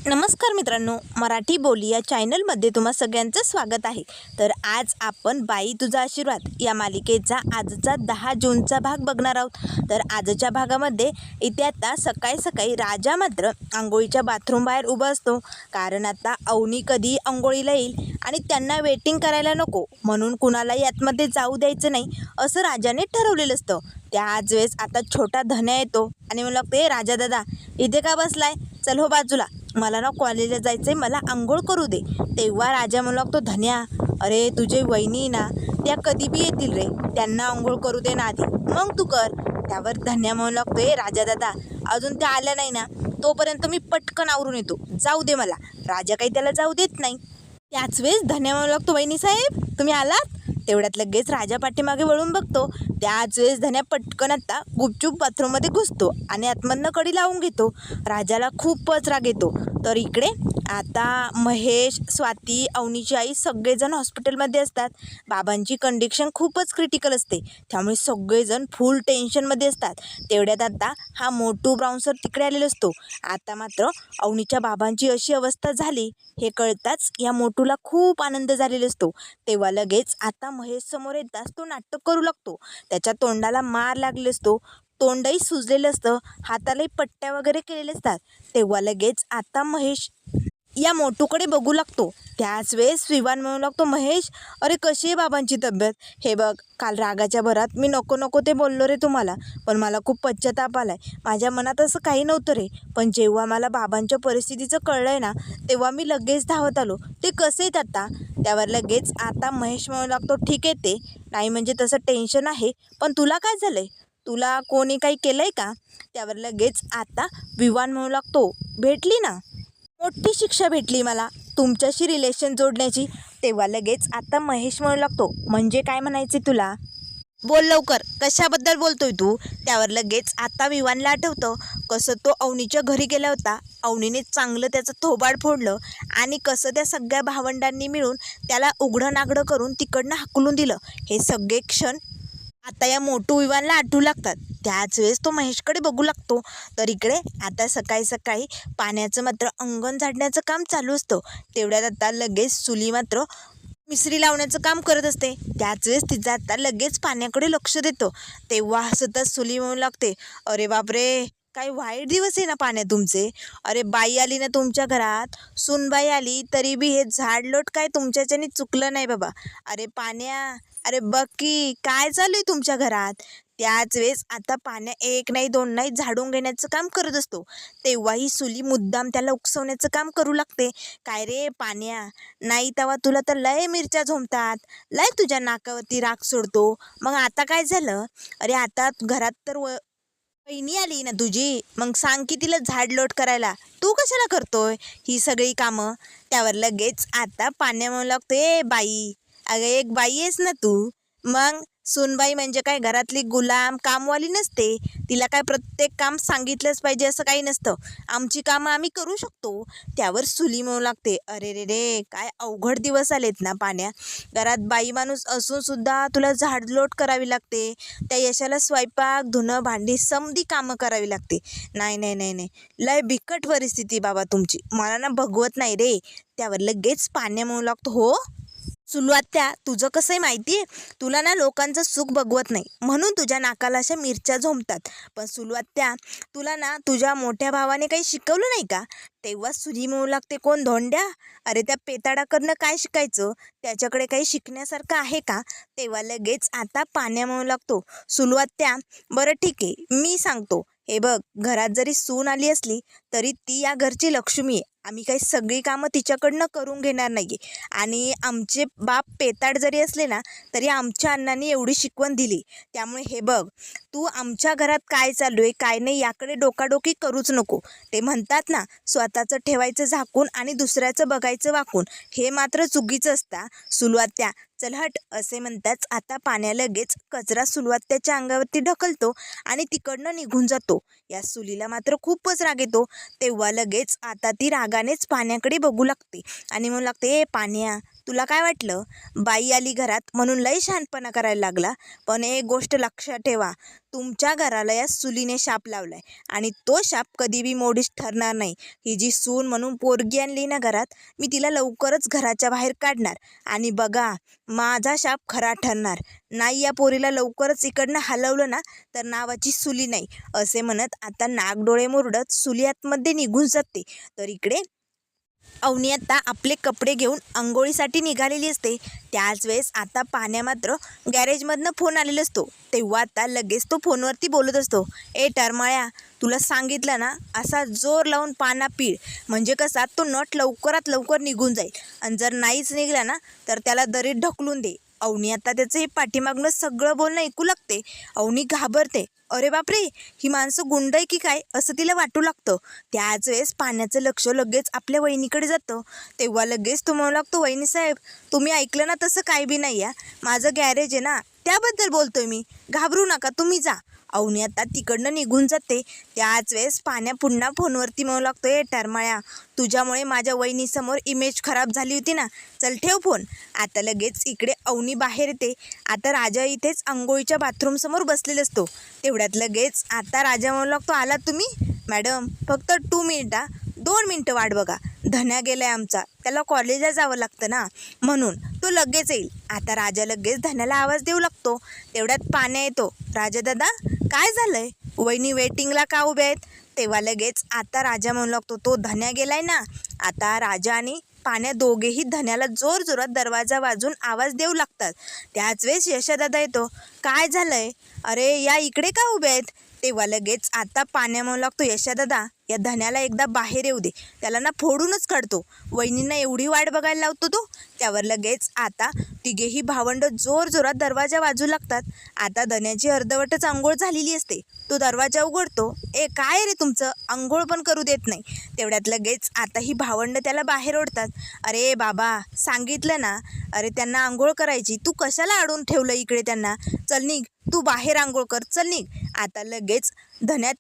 नमस्कार मित्रांनो, मराठी बोली या चॅनलमध्ये तुम्हा सगळ्यांचं स्वागत आहे. तर आज आपण बाई तुझा आशीर्वाद या मालिकेचा आजचा 10 जूनचा भाग बघणार आहोत. तर आजच्या भागामध्ये इथे आता सकाळी सकाळी राजा मात्र आंघोळीच्या बाथरूम बाहेर उभा असतो. कारण आता अवनी कधी आंघोळीला येईल आणि त्यांना वेटिंग करायला नको, म्हणून कुणालाही आतमध्ये जाऊ द्यायचं नाही असं राजाने ठरवलेलं असतं. त्याच वेळेस आता छोटा धन्या येतो आणि मला ते राजा दादा इथे का बसलाय, चल हो बाजूला, मला ना कॉलेजला जायचं आहे, मला आंघोळ करू दे. तेव्हा राजा म्हणू लागतो, धन्या अरे तुझे वहिनी ना त्या कधी बी येतील रे, त्यांना आंघोळ करू दे ना आधी, मग तू कर. त्यावर धन्या म्हणू लागतो, राजा दादा अजून त्या आल्या नाही ना, तोपर्यंत मी पटकन आवरून येतो, जाऊ दे मला. राजा काही त्याला जाऊ देत नाही. त्याच वेळेस धन्या म्हणू लागतो, वहिनी साहेब तुम्ही आलात. तेवढ्यात लगेच राजा पाठीमागे वळून बघतो. त्याच वेळेस धन्या पटकन आता गुपचूप बाथरूममध्ये घुसतो आणि आतमधनं कडी लावून घेतो. राजाला खूपच राग येतो. तर इकडे आता महेश, स्वाती, अवनीची आई सगळेजण हॉस्पिटलमध्ये असतात. बाबांची कंडिशन खूपच क्रिटिकल असते, त्यामुळे सगळेजण फुल टेन्शनमध्ये असतात. तेवढ्यात आता हा मोटू ब्राउन्सर तिकडे आलेला असतो. आता मात्र अवनीच्या बाबांची अशी अवस्था झाली हे कळताच या मोटूला खूप आनंद झालेला असतो. तेव्हा लगेच आता महेश समोर येताच तो नाटक करू लागतो. त्याच्या तोंडाला मार लागले असतो, तोंडही सुजलेलं असतं, हातालाही पट्ट्या वगैरे केलेले असतात. तेव्हा लगेच आता महेश या मोटूकडे बघू लागतो. त्याच वेळेस विवान म्हणू लागतो, महेश अरे कशी आहे बाबांची तब्येत? हे बघ, काल रागाच्या भरात मी नको नको ते बोललो रे तुम्हाला, पण मला खूप पश्चाताप आलाय. माझ्या मनात असं काही नव्हतं रे, पण जेव्हा मला बाबांच्या परिस्थितीचं कळलंय ना, तेव्हा मी लगेच धावत आलो. ते कसे आहेत आता? त्यावर लगेच आता महेश म्हणू लागतो, ठीक आहे ते नाही म्हणजे तसं टेन्शन आहे, पण तुला काय झालंय? तुला कोणी काही केलंय का? त्यावर लगेच आता विवान म्हणू लागतो, भेटली ना, मोठी शिक्षा भेटली मला तुमच्याशी रिलेशन जोडण्याची. तेव्हा लगेच आता महेश म्हणू लागतो, म्हणजे काय म्हणायचे तुला? बोल लवकर, कशाबद्दल बोलतोय तू? त्यावर लगेच आता विवानला आठवतं कसं तो अवनीच्या घरी गेला होता. अवनीने चांगलं त्याचं थोबाड फोडलं आणि कसं त्या सगळ्या भावंडांनी मिळून त्याला उघडं नागडं करून तिकडनं हाकलून दिलं. हे सगळे क्षण आता या मोठू विवानला आठवू लागतात. त्याच वेळेस तो महेशकडे बघू लागतो. तर इकडे आता सकाळी सकाळी पाण्याचं मात्र अंगण झाडण्याचं काम चालू असतं. तेवढ्यात आता लगेच सुली मात्र मिसरी लावण्याचं काम करत असते. त्याच वेळेस तिचं आता लगेच पाण्याकडे लक्ष देतो. तेव्हा हसतच सुली म्हणू लागते, अरे बापरे, काय वाईट दिवस आहे ना पाण्या तुमचे. अरे बाई आली ना तुमच्या घरात, सूनबाई आली तरी बी हे झाडलोट काय तुमच्याच्याने चुकलं नाही बाबा. अरे पाण्या, अरे बघ की काय चालू आहे तुमच्या घरात. त्याच वेळेस आता पाण्या एक नाही दोन नाही झाडून घेण्याचं काम करत असतो. तेव्हाही सुली मुद्दाम त्याला उकसवण्याचं काम करू लागते. काय रे पाण्या, नाही तेव्हा तुला तर लय मिरच्या झोंबतात, लय तुझ्या नाकावरती राग सोडतो, मग आता काय झालं? अरे आता घरात तर वहिनी आली ना तुझी, मग सांग की तिला झाडलोट करायला, तू कशाला करतोय ही सगळी कामं? त्यावर लगेच आता पाण्या म्हणू लागते, बाई अगं एक बाई आहेस ना तू, मग सूनबाई म्हणजे काय घरातली गुलाम कामवाली नसते, तिला काय प्रत्येक काम सांगितलंच पाहिजे असं काही नसतं, आमची कामं आम्ही करू शकतो. त्यावर सुली म्हणू लागते, अरे रे रे काय अवघड दिवस आलेत ना पाण्या, घरात बाई माणूस असून सुद्धा तुला झाडलोट करावी लागते, त्या यशाला स्वयंपाक धुणं भांडी समधी कामं करावी लागते. नाही नाही नाही नाही, लय बिकट परिस्थिती बाबा तुमची, मला ना भगवत नाही रे. त्यावर लगेच पाण्या म्हणू लागतो, हो सुलवात्या तुझं कसं आहे माहिती आहे, तुला ना लोकांचं सुख बघवत नाही म्हणून तुझ्या नाकाला अशा मिरच्या झोंबतात, पण सुलवात्या तुला ना तुझ्या मोठ्या भावाने काही शिकवलं नाही का? तेव्हा सुरी म्हणू लागते, कोण धोंड्या? अरे त्या पेताडाकडनं काय शिकायचं, त्याच्याकडे काही शिकण्यासारखं आहे का? तेव्हा लगेच आता पाण्या म्हणू लागतो, सुलवात्या बरं ठीक आहे मी सांगतो, हे बघ घरात जरी सून आली असली तरी ती या घरची लक्ष्मी आहे, आम्ही काही सगळी कामं तिच्याकडनं करून घेणार नाही, आणि आमचे बाप पेताड जरी असले ना तरी आमच्या अण्णांनी एवढी शिकवण दिली, त्यामुळे हे बघ तू आमच्या घरात काय चालू आहे काय नाही याकडे डोकाडोकी करूच नको. ते म्हणतात ना, स्वतःचं ठेवायचं झाकून आणि दुसऱ्याचं बघायचं वाकून, हे मात्र चुकीचं असतं सुलवात्या, चल हट असे म्हणताच आता पाण्या लगेच कचरा सुलवात्याच्या अंगावरती ढकलतो आणि तिकडनं निघून जातो. या सुलीला मात्र खूपच राग येतो. तेव्हा लगेच आता ती रागानेच पाण्याकडे बघू लागते आणि म्हणू लागते, पाण्या तुला काय वाटलं? बाई आली घरात म्हणून लई शहाणपणा करायला लागला. पण एक गोष्ट लक्षात ठेवा, तुमच्या घराला या सुलीने शाप लावलाय आणि तो शाप कधी बी मोडीस ठरणार नाही. ही जी सून म्हणून पोरगी आणली ना घरात, मी तिला लवकरच घराच्या बाहेर काढणार आणि बघा, माझा शाप खरा ठरणार. नाही या पोरीला लवकरच इकडनं हलवलं ना तर नावाची सुली नाही, असे म्हणत आता नागडोळे मुरडत सुली आतमध्ये निघून जाते. तर इकडे अवनी आता आपले कपडे घेऊन अंघोळीसाठी निघालेली असते. त्याच वेळेस आता पाण्या मात्र गॅरेजमधनं फोन आलेला असतो. तेव्हा आता लगेच तो फोनवरती बोलत असतो. ए टरमाळ्या, तुला सांगितलं ना, असा जोर लावून पाना पीळ, म्हणजे कसा तो नट लवकरात लवकर निघून जाईल. आणि जर नाहीच निघला ना तर त्याला दरीत ढकलून दे. अवनी आता त्याचं हे पाठीमागनं सगळं बोलणं ऐकू लागते. अवनी घाबरते. अरे बापरे, ही माणसं गुंड आहे की काय असं तिला वाटू लागतं. त्याच वेळेस पाण्याचं लक्ष लगेच आपल्या वहिनीकडे जातं. तेव्हा लगेच तो म्हणू लागतो, वहिनीसाहेब तुम्ही ऐकलं ना, तसं काही बी नाही आहे. माझं गॅरेज आहे ना, त्याबद्दल बोलतोय मी. घाबरू नका, तुम्ही जा. अवनी आता तिकडनं निघून जाते. त्याच वेळेस पाण्या पुन्हा फोनवरती म्हणू लागतो, ए टरमाळ्या, तुझ्यामुळे माझ्या वहिनीसमोर इमेज खराब झाली होती ना, चल ठेव फोन. आता लगेच इकडे अवनी बाहेर येते. आता राजा इथेच अंघोळीच्या बाथरूमसमोर बसलेला असतो. तेवढ्यात लगेच आता राजा म्हणू लागतो, आलात तुम्ही? मॅडम फक्त 2 मिनिटं, 2 मिनटं वाट बघा. धन्या गेलाय आमचा, त्याला कॉलेजला जावं लागतं ना, म्हणून तो लगेच येईल. आता राजा लगेच धन्याला आवाज देऊ लागतो. तेवढ्यात पाण्या येतो. राजा दादा काय झालंय? वहिनी वेटिंगला का उभ्या आहेत? तेव्हा लगेच आता राजा म्हणू लागतो, तो धन्या गेलाय ना. आता राजा आणि पाण्या दोघेही धन्याला जोर जोरात दरवाजा वाजून आवाज देऊ लागतात. त्याच वेळेस यशादादा येतो. काय झालंय? अरे या इकडे का उभे आहेत? तेव्हा लगेच आता पाण्या म्हणू लागतो, यशादादा या धन्याला एकदा बाहेर येऊ दे, त्याला ना फोडूनच काढतो. वहिनींना एवढी वाट बघायला लावतो तो. त्यावर लगेच आता तिघेही भावंड जोर जोरात दरवाजा वाजू लागतात. आता धन्याची अर्धवटच आंघोळ झालेली असते. तो दरवाजा उघडतो. ए काय रे तुमचं, आंघोळ पण करू देत नाही. तेवढ्यात लगेच आता ही भावंड त्याला बाहेर ओढतात. अरे बाबा सांगितलं ना, अरे त्यांना आंघोळ करायची, तू कशाला अडवून ठेवलं इकडे त्यांना? चल निघ, तू बाहेर आंघोळ कर, चल निघ. आता लगेच धन्यात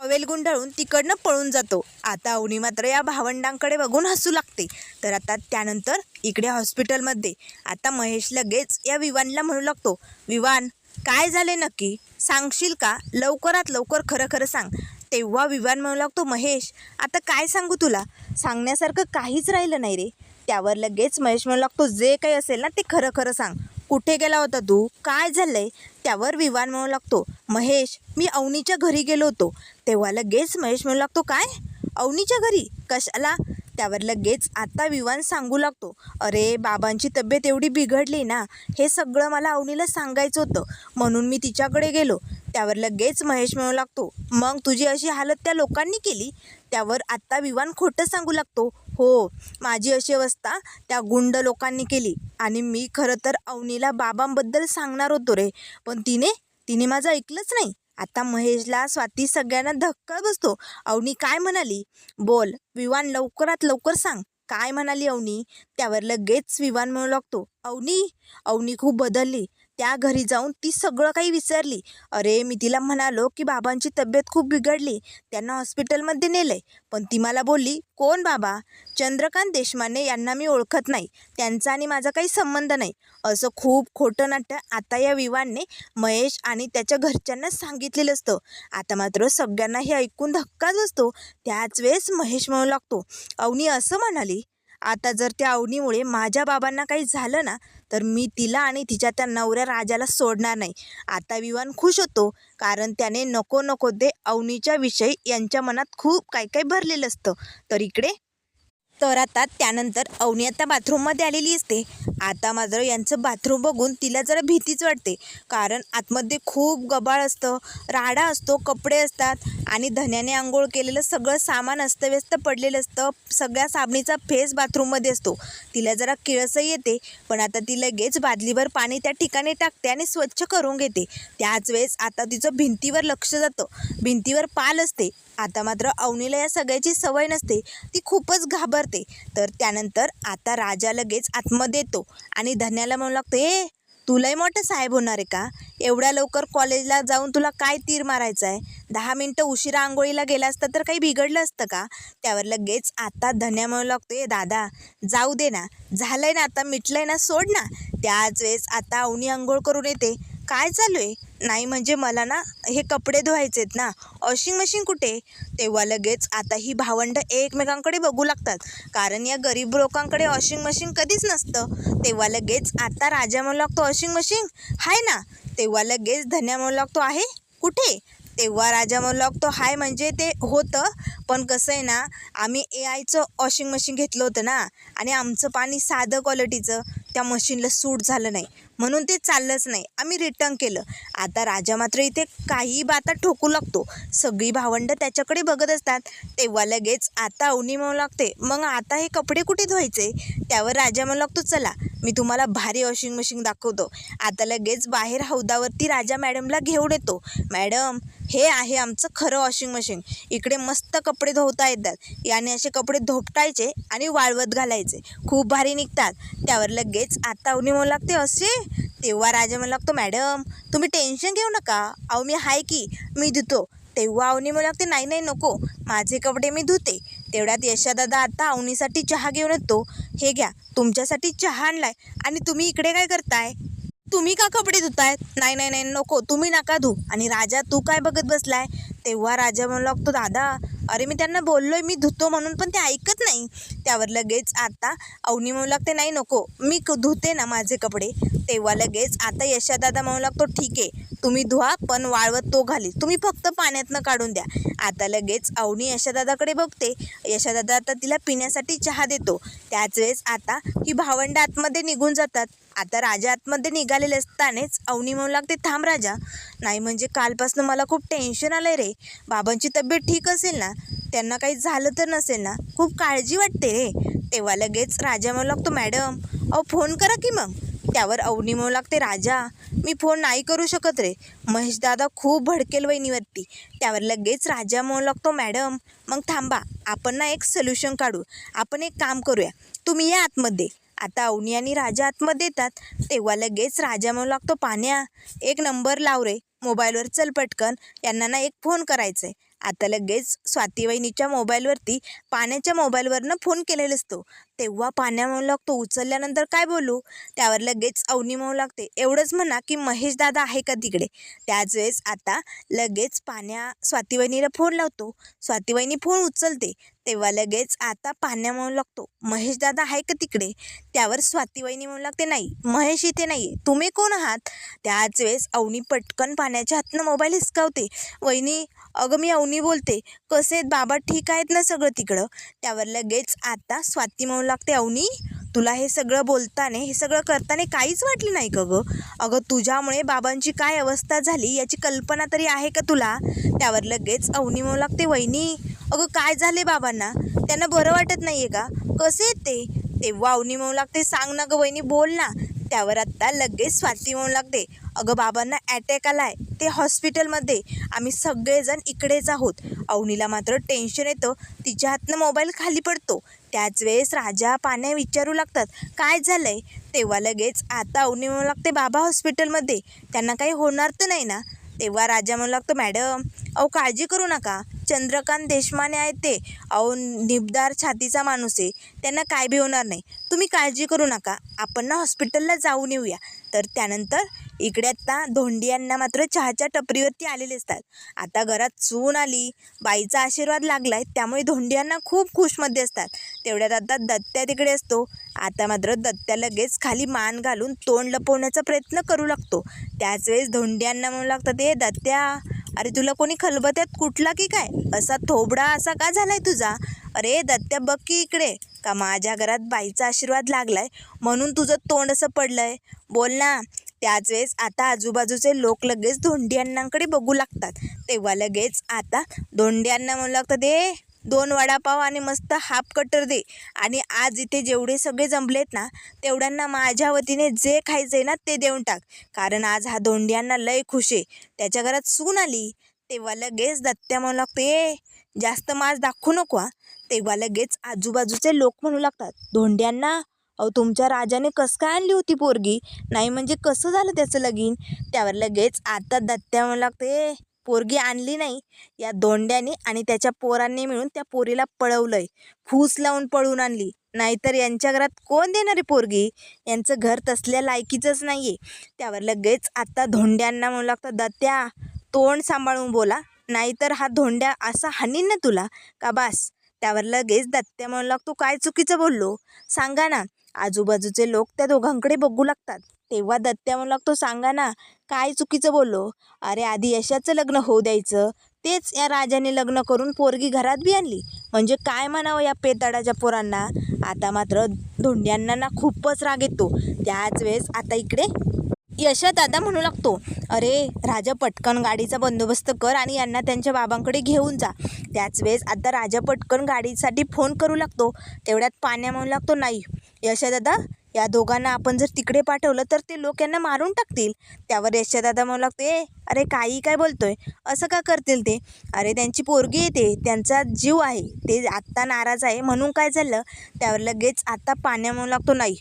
टॉवेल गुंडाळून तिकडनं पळून जातो. आता अवनी मात्र या भावंडांकडे बघून हसू लागते. तर आता त्यानंतर इकडे हॉस्पिटलमध्ये आता महेश लगेच या विवानला म्हणू लागतो, विवान काय झाले नक्की सांगशील का? लवकरात लवकर खरं खरं सांग. तेव्हा विवान म्हणू लागतो, महेश आता काय सांगू तुला, सांगण्यासारखं काहीच राहिलं नाही रे. त्यावर लगेच महेश म्हणू लागतो, जे काही असेल ना ते खरं खरं सांग. कुठे गेला होता तू? काय झालंय? त्यावर विवान म्हणू लागतो, महेश मी अवनीच्या घरी गेलो होतो. तेव्हा लगेच महेश म्हणू लागतो, काय अवनीच्या घरी? कशाला? त्यावर लगेच आता विवान सांगू लागतो, अरे बाबांची तब्येत एवढी बिघडली ना, हे सगळं मला अवनीला सांगायचं होतं, म्हणून मी तिच्याकडे गेलो. त्यावर लगेच महेश म्हणू लागतो, मग तुझी अशी हालत त्या लोकांनी केली? त्यावर आत्ता विवान खोटं सांगू लागतो, हो माझी अशी अवस्था त्या गुंड लोकांनी केली आणि मी खरं तर अवनीला बाबांबद्दल सांगणार होतो रे, पण तिने माझं ऐकलंच नाही. आता महेशला स्वाती सगळ्यांना धक्का बसतो. अवनी काय म्हणाली? बोल विवान, लवकरात लवकर सांग, काय म्हणाली अवनी? त्यावर लगेच विवान म्हणू लागतो, अवनी खूप बदलली. त्या घरी जाऊन ती सगळं काही विसरली. अरे मी तिला म्हणालो की बाबांची तब्येत खूप बिघडली, त्यांना हॉस्पिटलमध्ये नेलंय, पण ती मला बोलली, कोण बाबा? चंद्रकांत देशमाने यांना मी ओळखत नाही, त्यांचा आणि माझा काही संबंध नाही. असं खूप खोटं नाट्य आता या विवानने महेश आणि त्याच्या घरच्यांना सांगितलेलं असतं. आता मात्र सगळ्यांना हे ऐकून धक्काच बसतो. त्याच वेळेस महेश म्हणू लागतो, अवनी असं म्हणाली? आता जर त्या अवनीमुळे माझ्या बाबांना काही झालं ना, तर मी तिला आणि तिच्या त्या नवऱ्या राजाला सोडणार नाही. आता विवान खुश होतो, कारण त्याने नको नको ते अवनीच्या विषयी यांच्या मनात खूप काही काही भरलेलं असतं. तर आता त्यानंतर अवनी आता बाथरूममध्ये आलेली असते. आता मात्र यांचं बाथरूम बघून तिला जरा भीतीच वाटते, कारण आतमध्ये खूप गबाळ असतं, राडा असतो, कपडे असतात आणि धन्याने आंघोळ केलेलं सगळं सामान अस्तव्यस्त पडलेलं असतं. सगळ्या साबणीचा फेस बाथरूममध्ये असतो. तिला जरा किळसही येते, पण आता ती लगेच बादलीभर पाणी त्या ठिकाणी टाकते आणि स्वच्छ करून घेते. त्याच वेळेस आता तिचं भिंतीवर लक्ष जातं. भिंतीवर पाल असते. आता मात्र अवनीला या सगळ्याची सवय नसते, ती खूपच घाबरते. तर त्यानंतर आता राजा लगेच आतमध्ये येतो आणि धन्याला म्हणू लागतो, ए तुलाही मोठं साहेब होणार आहे का? एवढ्या लवकर कॉलेजला जाऊन तुला काय तीर मारायचं आहे? 10 मिनटं उशिरा आंघोळीला गेला असता तर काही बिघडलं असतं का? त्यावर लगेच आता धन्या म्हणू लागतोय, दादा जाऊ दे ना, झालंय ना आता, मिटलंय ना, सोड ना. त्याच वेळेस आता अवनी आंघोळ करून येते. काय चालू आहे? नाही म्हणजे मला ना हे कपडे धुवायचेत ना, वॉशिंग मशीन कुठे? तेव्हा लगेच आता ही भावंडं एकमेकांकडे बघू लागतात, कारण या गरीब लोकांकडे वॉशिंग मशीन कधीच नसतं. तेव्हा लगेच आता राजा म्हणू लागतो, वॉशिंग मशीन आहे ना. तेव्हा लगेच धन्या म्हणू लागतो, आहे कुठे? तेव्हा राजा म्हणू लागतो, हाय म्हणजे ते होतं, पण कसं आहे ना, आम्ही AIचं वॉशिंग मशीन घेतलं होतं ना, आणि आमचं पाणी साधं क्वालिटीचं त्या मशीनला सूट झालं नाही, म्हणून ते चाललंच नाही, आम्ही रिटर्न केलं. आता राजा मात्र इथे काही बाता ठोकू लागतो. सगळी भावंडं त्याच्याकडे बघत असतात. तेव्हा लगेच आता अवनी म्हणू लागते, मग आता हे कपडे कुठे धुवायचे? त्यावर राजा म्हणू लागतो, चला मी तुम्हाला भारी वॉशिंग मशीन दाखवतो. आता लगेच बाहेर हौदावरती राजा मॅडमला घेऊन येतो. मॅडम, हे आहे आमचं खरं वॉशिंग मशीन. इकडे मस्त कपडे धुवता येतात. याने असे कपडे धोपटायचे आणि वाळवत घालायचे, खूप भारी निघतात. त्यावर लगेच आता अवनी म्हणू लागते, असे? तेव्हा राजा म्हणू लागतो, मॅडम तुम्ही टेन्शन घेऊ नका, अहो मी आहे की, मी धुतो. तेव्हा अवनी म्हणू लागते, नाही नाही नको, माझे कपडे मी धुते. तेवढ्यात यशादादा आता अवनीसाठी चहा घेऊन येतो. हे घ्या, तुमच्यासाठी चहा आणलाय, आणि तुम्ही इकडे काय करताय? तुम्ही का कपडे धुतायत? नाही नाही नाही नको, तुम्ही नका धू. आणि राजा तू काय बघत बसलाय? तेव्हा राजा म्हणू लागतो, दादा अरे मी त्यांना बोललोय मी धुतो म्हणून, पण ते ऐकत नाही. त्यावर लगेच आता अवनी म्हणू लागते, नाही नको, मी धुते ना माझे कपडे. तेव्हा लगेच आता यशादादा म्हणू लागतो, ठीक आहे तुम्ही धुवा, पण वाळवत तो घालील, तुम्ही फक्त पाण्यातनं काढून द्या. आता लगेच अवनी यशादादाकडे बघते. यशादादा आता तिला पिण्यासाठी चहा देतो. त्याच वेळेस आता ही भावंडं आतमध्ये निघून जातात. आता राजा आतमध्ये निघालेले असतानाच अवनी म्हणू लागते, थांब राजा, नाही म्हणजे कालपासून मला खूप टेन्शन आलं आहे रे. बाबांची तब्येत ठीक असेल ना? त्यांना काही झालं तर नसेल ना? खूप काळजी वाटते रे. तेव्हा लगेच राजा म्हणू लागतो, मॅडम अहो फोन करा की मग. त्यावर अवनी म्हणू लागते, राजा मी फोन नाही करू शकत रे, महेशदादा खूप भडकेल वहिनीवरती. त्यावर लगेच राजा म्हणू लागतो, मॅडम मग थांबा, आपण ना एक सोल्युशन काढू. आपण एक काम करूया, तुम्ही या आतमध्ये. आता अवनी आणि राजा आतमध्ये येतात. तेव्हा लगेच राजा म्हणू लागतो, पाण्या एक नंबर लाव रे मोबाईलवर, चल पटकन, यांना ना एक फोन करायचा आहे. आता लगेच स्वाती वहिनीच्या मोबाईलवरती पाण्याच्या मोबाईलवरनं फोन केलेला असतो. तेव्हा पाण्या म्हणू लागतो, उचलल्यानंतर काय बोलू? त्यावर लगेच अवनी म्हणू लागते, एवढंच म्हणा की महेश दादा आहे का तिकडे. त्याच वेळेस आता लगेच पाण्या स्वाती वहिनीला फोन लावतो. स्वाती वहिनी फोन उचलते. तेव्हा लगेच आता पाण्या म्हणू लागतो, महेश दादा आहे का तिकडे? त्यावर स्वाती वहिनी म्हणू लागते, नाही महेश इथे नाही आहे, तुम्ही कोण आहात? त्याच वेळेस अवनी पटकन पाण्याच्या हातनं मोबाईल हिसकावते. वहिनी अगं मी अवनी बोलते, कसे आहेत बाबा, ठीक आहेत ना सगळं तिकडं? त्यावर लगेच आता स्वाती म्हणू लागते, अवनी तुला हे सगळं बोलताना, हे सगळं करताना काहीच वाटलं नाही का गं? अगं तुझ्यामुळे बाबांची काय अवस्था झाली याची कल्पना तरी आहे का तुला? त्यावर लगेच अवनी म्हणू लागते, वहिनी अगं काय झाले बाबांना? त्यांना बरं वाटत नाही आहे का? कसे आहेत ते? तेव्हा अवनी म्हणू लागते, सांग ना गं वहिनी, बोल ना. त्यावर आत्ता लगेच स्वाती म्हणू लागते, अगं बाबांना अटॅक आला आहे, ते हॉस्पिटलमध्ये, आम्ही सगळेजण इकडेच आहोत. अवनीला मात्र टेन्शन येतं, तिच्या हातनं मोबाईल खाली पडतो. त्याच वेळेस राजा पाण्या विचारू लागतात, काय झालं आहे? तेव्हा लगेच आता अवनी म्हणू लागते, बाबा हॉस्पिटलमध्ये, त्यांना काही होणार तर नाही ना? तेव्हा राजा म्हणू लागतो, मॅडम अहो काळजी करू नका, चंद्रकांत देशमाने आहेत ते, अहो निबदार छातीचा माणूस आहे, त्यांना काय बी होणार नाही, तुम्ही काळजी करू नका, आपण ना हॉस्पिटलला जाऊन येऊया. तर त्यानंतर इकडे आता धोंडियांना मात्र चहाच्या टपरीवरती आलेले असतात. आता घरात सून आली, बाईचा आशीर्वाद लागलाय, त्यामुळे धोंडियांना खूप खुशमध्ये असतात. तेवढ्यात आता दत्त्या तिकडे असतो. आता मात्र दत्त्या लगेच खाली मान घालून तोंड लपवण्याचा प्रयत्न करू लागतो. त्याच वेळेस धोंडियांना म्हणू लागतात, ए दत्त्या, अरे तुला कोणी खलबत्यात कुठला की काय? असा थोबडा असा का झालाय तुझा? अरे दत्त्या बघ की इकडे, का माझ्या घरात बाईचा आशीर्वाद लागलाय म्हणून तुझं तोंड असं पडलंय, बोल ना. त्याच वेळेस आता आजूबाजूचे लोक लगेच धोंडियांनाकडे बघू लागतात. तेव्हा लगेच आता धोंडियांना म्हणू लागतात, ए 2 वडापाव आणि मस्त हाफ कटर दे, आणि आज इथे जेवढे सगळे जमलेत ना, तेवढ्यांना माझ्या वतीने जे खायचं आहे ना ते देऊन टाक, कारण आज हा धोंडियांना लय खुश आहे, त्याच्या घरात सून आली. तेव्हा लगेच दत्त्या म्हणू लागतो, ए जास्त मास दाखवू नको हा. तेव्हा लगेच आजूबाजूचे लोक म्हणू लागतात, धोंड्यांना अहो तुमच्या राजाने कसं काय आणली होती पोरगी, नाही म्हणजे कसं झालं त्याचं लगीन. त्यावर लगेच आता दत्त्या म्हणू लागते, पोरगी आणली नाही, या दोंड्याने आणि त्याच्या पोरांनी मिळून त्या पोरीला पळवलंय, फूस लावून पळून आणली, नाहीतर यांच्या घरात कोण देणार आहे पोरगी, यांचं घर तसल्या लायकीचंच नाही आहे. त्यावर लगेच आता धोंड्यांना म्हणू लागतं, दत्त्या तोंड सांभाळून बोला, नाहीतर हा धोंड्या असा हाणीन ना तुला का बास. त्यावर लगेच दत्त्या म्हणू लागतो, काय चुकीचं बोललो सांगा ना. आजूबाजूचे लोक त्या दोघांकडे बघू लागतात. तेव्हा दत्त्या म्हणू लागतो, सांगा ना काय चुकीचं बोललो. अरे आधी यशाचं लग्न होऊ द्यायचं, तेच या राजाने लग्न करून पोरगी घरात बी आणली, म्हणजे काय म्हणावं या पेताडाच्या पोरांना. आता मात्र धोंड्यांना ना खूपच राग येतो. त्याच वेळेस आता इकडे यशा दादा म्हणू लागतो, अरे राजा पटकन गाडीचा बंदोबस्त कर आणि यांना त्यांच्या बाबांकडे घेऊन जा. त्याच वेळेस आता राजा पटकन गाडीसाठी फोन करू लागतो. तेवढ्यात पाण्या म्हणू लागतो, नाही यशा दादा, या दोघांना आपण जर तिकडे पाठवलं तर ते लोक यांना मारून टाकतील. त्यावर यशा दादा म्हणू लागते, अरे काही काय बोलतोय, असं का करतील ते, अरे त्यांची पोरगी येते, त्यांचा जीव आहे, ते आत्ता नाराज आहे म्हणून काय झालं. त्यावर लगेच आता पाण्या म्हणू लागतो, नाही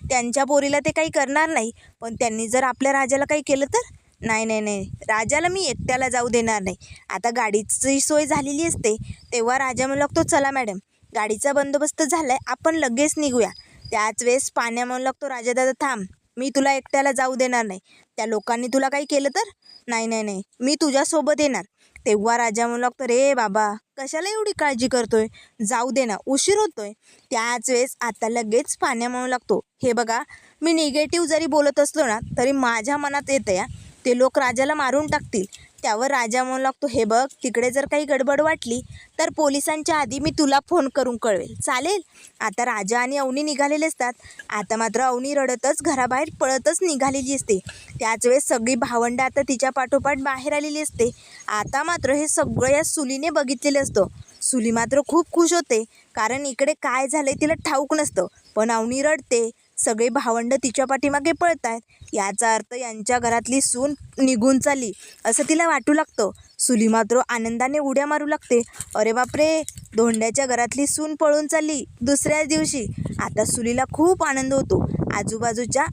त्यांच्या पोरीला ते काही करणार नाही, पण त्यांनी जर आपल्या राजाला काही केलं तर, नाही नाही नाही, राजाला मी एकट्याला जाऊ देणार नाही. आता गाडीची सोय झालेली असते. तेव्हा राजा म्हणू लागतो, चला मॅडम गाडीचा बंदोबस्त झालाय, आपण लगेच निघूया. त्याच वेळेस पाण्या म्हणू लागतो, राजा दादा थांब, मी तुला एकट्याला जाऊ देणार नाही, त्या लोकांनी तुला काही केलं तर, नाही नाही नाही, मी तुझ्यासोबत येणार. तेव्हा राजा म्हणू लागतो, रे बाबा कशाला एवढी काळजी करतोय, जाऊ दे ना, उशीर होतोय. त्याच वेळेस आता लगेच पाण्या म्हणू लागतो, हे बघा मी निगेटिव्ह जरी बोलत असलो ना तरी माझ्या मनात येतं या, ते लोक राजाला मारून टाकतील. त्यावर राजा म्हणू लागतो, हे बघ तिकडे जर काही गडबड वाटली तर पोलिसांच्या आधी मी तुला फोन करून कळवेल, चालेल. आता राजा आणि अवनी निघालेले असतात. आता मात्र अवनी रडतच घराबाहेर पळतच निघालेली असते. त्याच वेळेस सगळी भावंडं आता तिच्या पाठोपाठ बाहेर आलेली असते. आता मात्र हे सगळं या सुलीने बघितलेलं असतं. सुली मात्र खूप खुश होते, कारण इकडे काय झालंय तिला ठाऊक नसतं, पण अवनी रडते, सगळे भावंडं तिच्या पाठीमागे पळत आहेत. याचा अर्थ यांच्या घरातली सून निघून चालली असं तिला वाटू लागतं. सुली मात्र आनंदाने उड्या मारू लागते, अरे बापरे, धोंड्याच्या घरातली सून पळून चालली दुसऱ्याच दिवशी. आता सुलीला खूप आनंद होतो. आजूबाजूच्या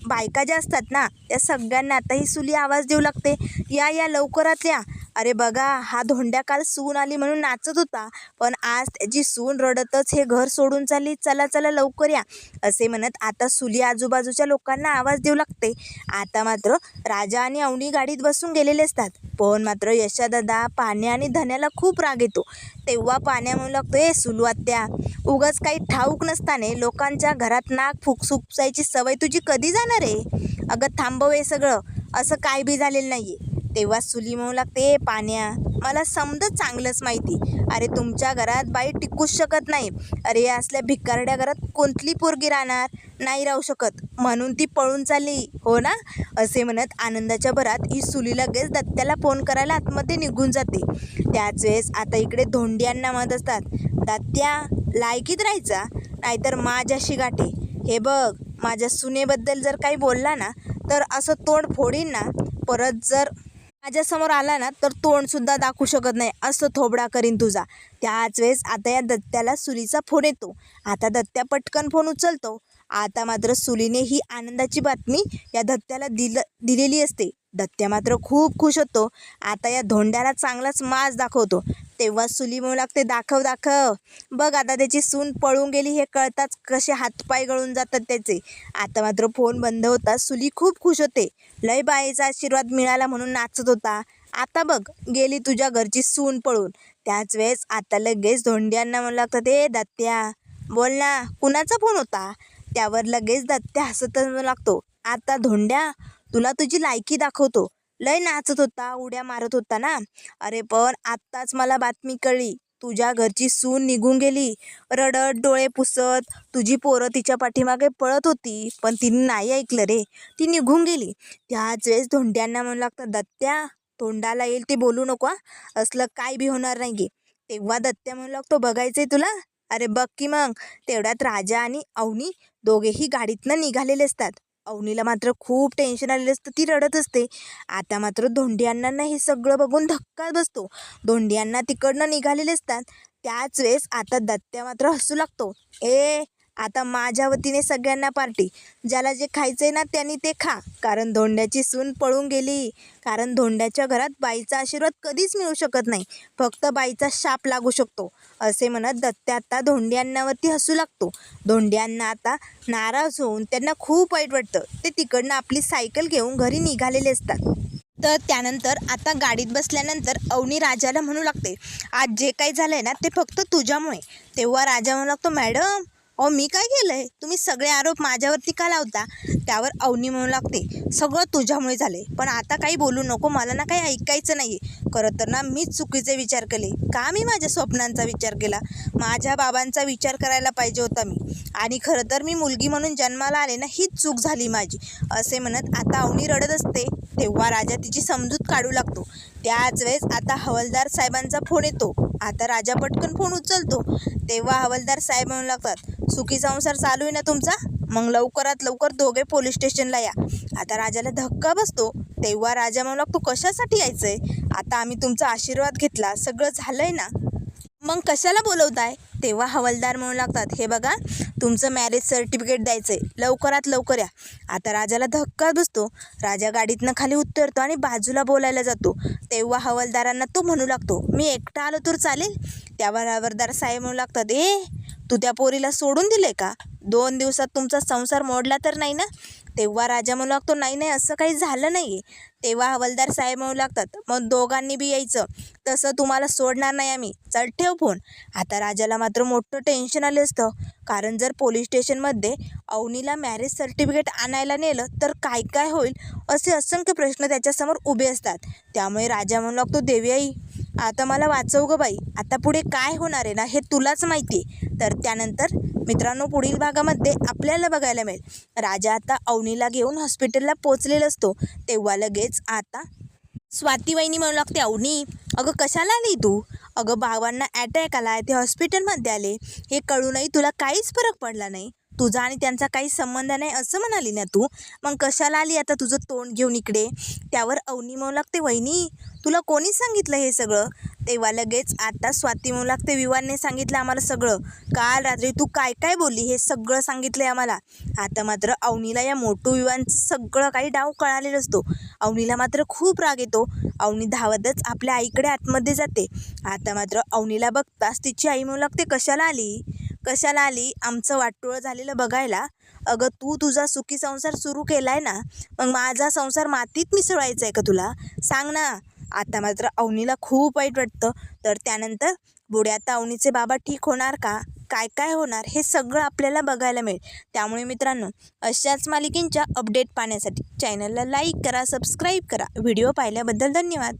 बायका ज्या असतात ना त्या सगळ्यांना आता ही सुली आवाज देऊ लागते, या या लवकरात या, अरे बघा हा धोंड्या काल सून आली म्हणून नाचत होता, पण आज त्याची सून रडतच हे घर सोडून चालली, चला चला लवकर या, असे म्हणत आता सुली आजूबाजूच्या लोकांना आवाज देऊ लागते. आता मात्र राजा आणि अवनी गाडीत बसून गेलेले असतात, पण मात्र यशादादा, पाण्या आणि धन्याला खूप राग येतो. तेव्हा पाण्या म्हणू लागतो, ए सुलू आत्या, उगाच काही ठाऊक नसताने लोकांच्या घरात नाक फुकसुपसायची सवय तुझी कधी जाणार आहे, अगं थांबव हे सगळं, असं काय बी झालेलं नाही आहे. तेव्हा सुली म्हणू लागते, पाण्या मला समजत चांगलंच माहिती, अरे तुमच्या घरात बाई टिकूच शकत नाही, अरे या असल्या भिकारड्या घरात कोणतली पोरगी राहणार, नाही राहू शकत, म्हणून ती पळून चालली हो ना, असे म्हणत आनंदाच्या भरात ही सुली लगेच दत्त्याला फोन करायला आतमध्ये निघून जाते. त्याच वेळेस आता इकडे धोंड्यांना म्हणत असतात, दत्त्या लायकीत राहायचा, नाहीतर माझ्याशी गाठी, हे बघ माझ्या सुनेबद्दल जर काही बोलला ना तर असं तोंड फोडीन ना, परत जर माझ्यासमोर आला ना तर तोंडसुद्धा दाखवू शकत नाही, असं थोबडा करीन तुझा. त्याच वेळेस आता या दत्त्याला सुलीचा फोन येतो. आता दत्त्या पटकन फोन उचलतो. आता मात्र सुलीने ही आनंदाची बातमी या दत्त्याला दिलेली असते. दत्त्या मात्र खूप खुश होतो. आता या धोंड्याला चांगलाच माज दाखवतो. तेव्हा सुली म्हणू लागते, दाखव दाखव, बघ आता त्याची सून पळून गेली हे कळताच कसे हातपाय गळून जातात त्याचे. आता मात्र फोन बंद होता. सुली खूप खुश होते, लय बाईचा आशीर्वाद मिळाला म्हणून नाचत होता. आता बघ गेली तुझ्या घरची सून पळून. त्याच वेळेस आता लगेच धोंड्यांना म्हणू लागतं, ते दत्त्या बोल ना, कुणाचा फोन होता. त्यावर लगेच दत्त्या हसतच म्हणू लागतो, आता धोंड्या तुला तुझी लायकी दाखवतो, लय नाचत होता, उड्या मारत होता ना, अरे पण आत्ताच मला बातमी कळली, तुझ्या घरची सून निघून गेली, रडत डोळे पुसत तुझी पोरं तिच्या पाठीमागे पळत होती, पण तिने नाही ऐकलं रे, ती निघून गेली. त्याच वेळेस धोंड्यांना म्हणू लागतं, दत्त्या तोंडाला येईल ते बोलू नको, असलं काय बी होणार नाही गे. तेव्हा दत्त्या म्हणू लागतो, बघायचंय तुला, अरे बघ की मग. तेवढ्यात राजा आणि अवनी दोघेही गाडीतनं निघालेले असतात. अवनीला मात्र खूप टेन्शन आलेलं असतं, ती रडत असते. आता मात्र धोंडियांना हे सगळं बघून धक्का बसतो. धोंडियांना तिकडनं निघालेले असतात. त्याच वेळेस आता दत्त्या मात्र हसू लागतो, ए आता माझ्या वतीने सगळ्यांना पार्टी. ज्याला जे खायचं आहे ना त्यांनी ते खा, कारण धोंड्याची सून पळून गेली. कारण धोंड्याच्या घरात बाईचा आशीर्वाद कधीच मिळू शकत नाही, फक्त बाईचा शाप लागू शकतो, असे म्हणत दत्त्या आता धोंड्यांनावरती हसू लागतो. धोंड्यांना आता नाराज होऊन त्यांना खूप वाईट वाटतं. ते तिकडनं आपली सायकल घेऊन घरी निघालेले असतात. तर त्यानंतर आता गाडीत बसल्यानंतर अवनी राजाला म्हणू लागते, आज जे काही झालं आहे ना ते फक्त तुझ्यामुळे. तेव्हा राजा म्हणू लागतो, मॅडम अहो मी काय केलं आहे, तुम्ही सगळे आरोप माझ्यावरती का लावता. त्यावर अवनी म्हणू लागते, सगळं तुझ्यामुळे झालं आहे, पण आता काही बोलू नको, मला ना काही ऐकायचं नाही आहे. खरं तर ना मीच चुकीचे विचार केले. का मी माझ्या स्वप्नांचा विचार केला, माझ्या बाबांचा विचार करायला पाहिजे होता मी. आणि खरं तर मी मुलगी म्हणून जन्माला आले ना, हीच चूक झाली माझी, असे म्हणत आता अवनी रडत असते. तेव्हा राजा तिची समजूत काढू लागतो. त्याच वेळेस आता हवालदार साहेबांचा फोन येतो. आता राजा पटकन फोन उचलतो. तेव्हा हवालदार साहेब म्हणू लागतात, सुखी संसार चालू आहे ना तुमचा, मग लवकरात लवकर दोघे पोलीस स्टेशनला या. आता राजाला धक्का बसतो. तेव्हा राजा म्हणू लागतो, कशासाठी यायचंय, आता आम्ही तुमचा आशीर्वाद घेतला, सगळं झालंय ना, मग कशाला बोलवताय. तेव्हा हवालदार म्हणू लागतात, हे बघा तुमचं मॅरेज सर्टिफिकेट द्यायचं आहे, लवकरात लवकर या. आता राजाला धक्का बसतो. राजा गाडीतनं खाली उतरतो आणि बाजूला बोलायला जातो. तेव्हा हवालदारांना तो म्हणू लागतो, मी एकटा आलो तर चालेल. त्यावर हवालदार साहेब म्हणू लागतात, तू त्या पोरीला सोडून दिले का, 2 दिवसात तुमचा संसार मोडला तर नाही ना. तेव्हा राजा म्हणू लागतो, नाही नाही असं काही झालं नाही आहे. तेव्हा हवालदार साहेब म्हणू लागतात, मग दोघांनी बी यायचं, तसं तुम्हाला सोडणार नाही आम्ही, चल ठेव फोन. आता राजाला मात्र मोठं टेन्शन आलं असतं, कारण जर पोलीस स्टेशनमध्ये अवनीला मॅरेज सर्टिफिकेट आणायला नेलं तर काय काय होईल, असे असंख्य प्रश्न त्याच्यासमोर उभे असतात. त्यामुळे राजा म्हणू लागतो, देवी आई आता मला वाचव गं बाई, आता पुढे काय होणार आहे ना हे तुलाच माहिती आहे. तर त्यानंतर मित्रांनो पुढील भागामध्ये आपल्याला बघायला मिळेल, राजा आता अवनीला घेऊन हॉस्पिटलला पोचलेला असतो. तेव्हा लगेच आता स्वाती वहिनी म्हणू लागते, अवनी अगं कशाला आली तू, अगं बाबांना अटॅक आला आहे, ते हॉस्पिटलमध्ये आले, हे कळूनही तुला काहीच फरक पडला नाही, तुझा आणि त्यांचा काही संबंध नाही असं म्हणाली ना तू, मग कशाला आली आता तुझं तोंड घेऊन इकडे. त्यावर अवनी म्हणू लागते, वहिनी तुला कोणी सांगितलं हे सगळं. तेव्हा लगेच आता स्वाती म्हणू लागते, विवानने सांगितलं आम्हाला सगळं, काल रात्री तू काय काय बोलली हे सगळं सांगितलं आहे आम्हाला. आता मात्र अवनीला या मोठू विवानचं सगळं काही डाव कळालेलं असतो. अवनीला मात्र खूप राग येतो. अवनी धावतच आपल्या आईकडे आतमध्ये जाते. आता मात्र अवनीला बघताच तिची आई म्हणू लागते, कशाला आली आमचं वाटोळं झालेलं बघायला. अगं तू तुझा सुखी संसार सुरू केलाय ना, मग माझा संसार मातीत मिसळायचा आहे का तुला, सांग ना. आता मात्र अवनीला खूप वाईट वाटतं. तर त्यानंतर पुढे आता अवनीचे बाबा ठीक होणार का, काय काय होणार हे सगळं आपल्याला बघायला मिळेल. त्यामुळे मित्रांनो अशाच मालिकेंच्या अपडेट पाहण्यासाठी चॅनलला लाईक करा, सबस्क्राईब करा. व्हिडिओ पाहिल्याबद्दल धन्यवाद.